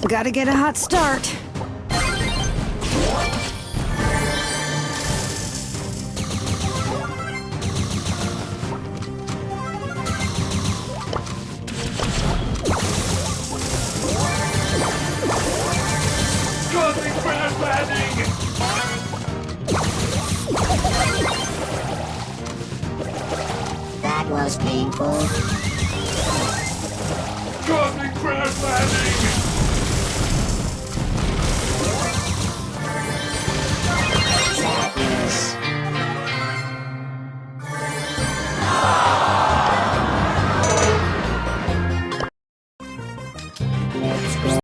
Gotta get a hot start. Cosmic crash landing! That was painful. Cosmic crash landing!